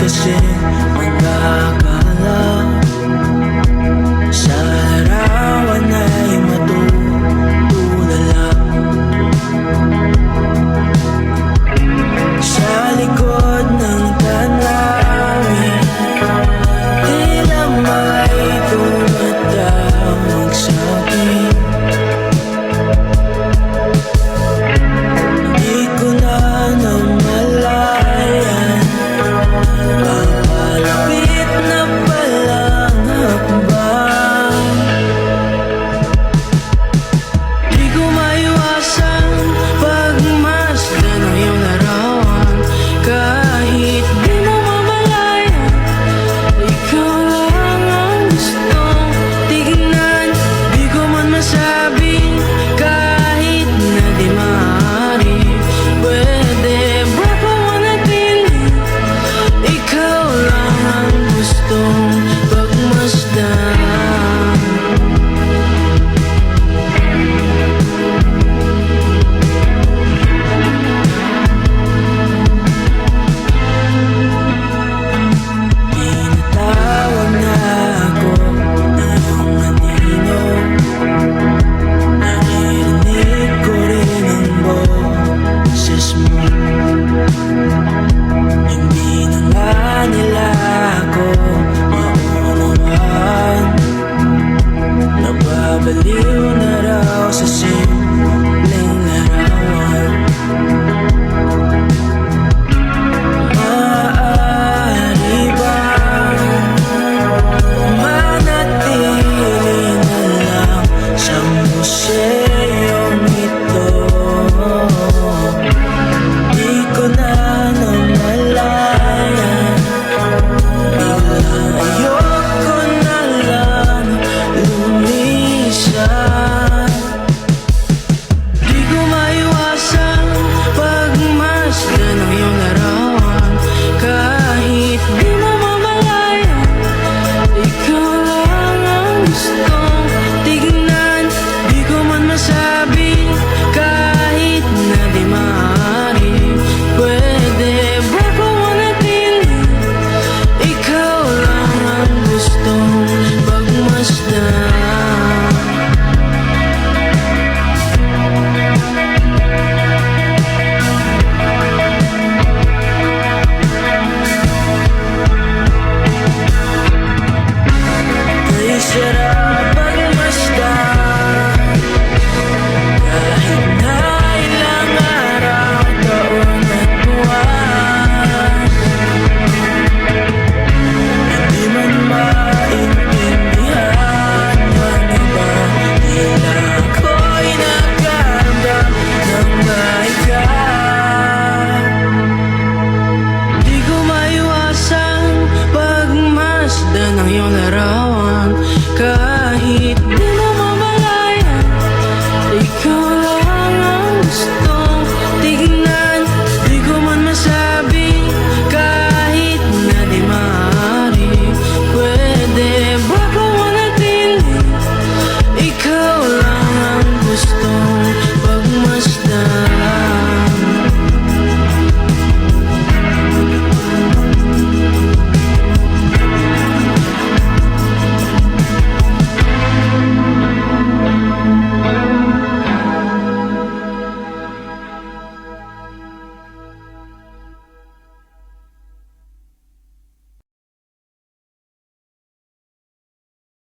kasi magkakala sa larawan ay matutulala. Sa likod ng tanawin, tila may tumatawag sa'kin. Di ko na namalayan, papalapit na palang hakbang. Di ko maiwasan pagmasdan ng iyong larawan. Kahit di mo mamalayan, ikaw lang ang gustong tignan. Di ko man masabing kahit na di maaari, pwede ba pamanatili? Ikaw lang ang gustong pagmasdan. Tinatawag na ako ng iyong anino. Naririnig ko rin ang boses mo. Hindi na nga nila ako maunawaan. Nababaliw na raw sa